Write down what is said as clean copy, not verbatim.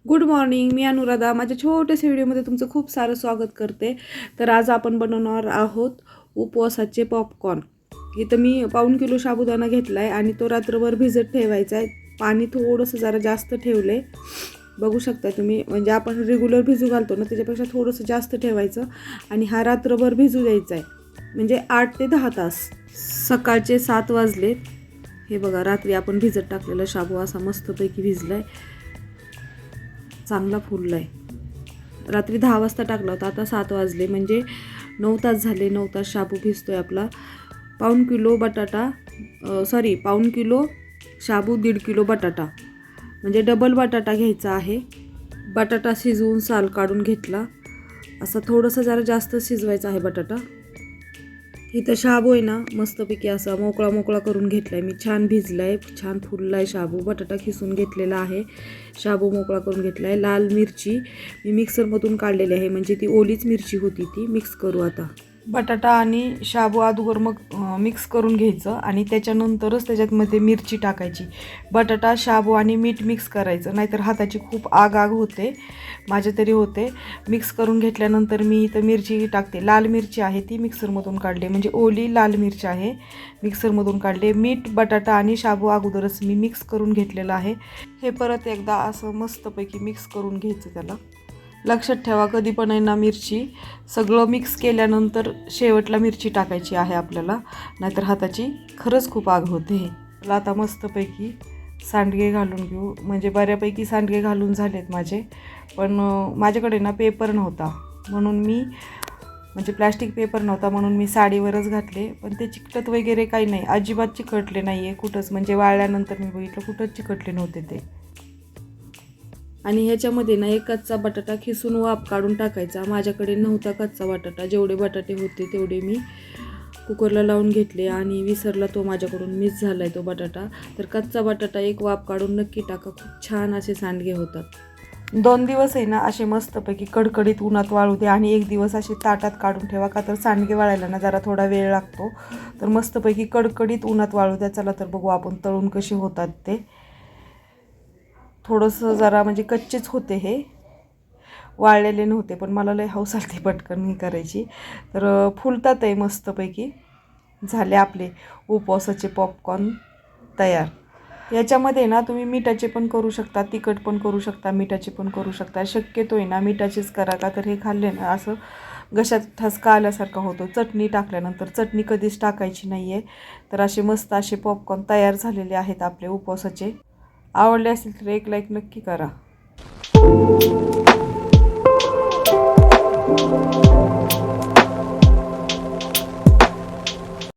Good morning, मी अनुराधा. माझ्या छोट्याशा व्हिडिओमध्ये तुमचं खूप सारं स्वागत करते. तर आज आपण बनवणार आहोत उपवासाचे पॉपकॉर्न. इथं मी 1.5 किलो साबुदाणा घेतला आहे आणि तो रात्रभर भिजत ठेवायचा आहे. पाणी थोडंसं जरा जास्त ठेवले, बघू शकता तुम्ही. म्हणजे आपण रेग्युलर भिजू घालतो ना, त्याच्यापेक्षा थोडंसं जास्त ठेवायचं आणि हा रात्रभर भिजू द्यायचा आहे. म्हणजे 8 ते 10 तास. सकाळचे 7 वाजले. हे बघा, रात्री आपण भिजत टाकलेला शाबू असा मस्तपैकी भिजला आहे, चांगला फुलला आहे. रात्री 10 वाजता टाकला होता, आता 7 वाजले, म्हणजे 9 तास झाले. 9 तास शाबू भिजतोय आपला. 1.5 किलो बटाटा, 1.5 किलो शाबू, 1.5 किलो बटाटा, म्हणजे डबल बटाटा घ्यायचा आहे. बटाटा शिजवून साल काढून घेतला. असं थोडंसं जरा जास्त शिजवायचा आहे बटाटा. इथं शाबू आहे ना, मस्तपैकी असा मोकळा मोकळा करून घेतला आहे मी. छान भिजला आहे, छान फुलला आहे शाबू. बटाटा खिसून घेतलेला आहे, शाबू मोकळा करून घेतला आहे. लाल मिरची मी मिक्सरमधून काढलेली आहे, म्हणजे ती ओलीच मिरची होती, ती मिक्स करू आता. बटाटा आणि शाबू अगोदर मग मिक्स करून घ्यायचं आणि त्याच्यानंतरच त्याच्यामध्ये मिरची टाकायची. बटाटा, शाबू आणि मीठ मिक्स करायचं, नाहीतर हाताची खूप आग होते, माझ्या तरी होते. मिक्स करून घेतल्यानंतर मी इथं मिरची टाकते. लाल मिरची आहे ती मिक्सरमधून काढली, म्हणजे ओली लाल मिरची आहे, मिक्सरमधून काढले. मीठ, बटाटा आणि शाबू अगोदरच मी मिक्स करून घेतलेलं आहे. हे परत एकदा असं मस्तपैकी मिक्स करून घ्यायचं त्याला. लक्षात ठेवा, कधी पण आहे ना, मिरची सगळं मिक्स केल्यानंतर शेवटला मिरची टाकायची आहे आपल्याला, नाहीतर हाताची खरंच खूप आग होते. मला आता मस्तपैकी सांडगे घालून घेऊ. म्हणजे बऱ्यापैकी सांडगे घालून झालेत माझे, पण माझ्याकडे ना पेपर नव्हता, म्हणून मी, म्हणजे प्लॅस्टिक पेपर नव्हता म्हणून मी साडीवरच घातले. पण ते चिकटत वगैरे काही नाही, अजिबात चिकटले नाही आहे कुठंच. म्हणजे वाळल्यानंतर मी बघितलं कुठंच चिकटले नव्हते ते. आणि ह्याच्यामध्ये ना एक कच्चा बटाटा खिसून वाफ काढून टाकायचा. माझ्याकडे नव्हता कच्चा बटाटा, जेवढे बटाटे होते तेवढे मी कुकरला लावून घेतले आणि विसरला तो माझ्याकडून, मिस झाला आहे तो बटाटा. तर कच्चा बटाटा एक वाफ काढून नक्की टाका, खूप छान असे सांडगे होतात. 2 दिवस आहे ना असे मस्तपैकी कडकडीत उन्हात वाळू दे आणि 1 दिवस असे ताटात काढून ठेवा, का तर सांडगे वाळायला ना जरा थोडा वेळ लागतो. तर मस्तपैकी कडकडीत उन्हात वाळू द्या. चला तर बघू आपण तळून कसे होतात ते. थोडंसं जरा म्हणजे कच्चेच होते, हे वाळलेले नव्हते, पण मला लय हौस आली पटकन ही करायची. तर फुलतात आहे मस्तपैकी. झाले आपले उपवासाचे पॉपकॉर्न तयार. याच्यामध्ये ना तुम्ही मिठाचे पण करू शकता, तिखट पण करू शकता, मिठाचे पण करू शकता. शक्यतो आहे ना मिठाचेच करा, का तर हे खाल्ले ना असं घशात ठसका आल्यासारखा होतो. चटणी टाकल्यानंतर, चटणी कधीच टाकायची नाही आहे. तर असे मस्त असे पॉपकॉर्न तयार झालेले आहेत आपले उपवासाचे. आवडले असेल तर एक लाईक नक्की करा.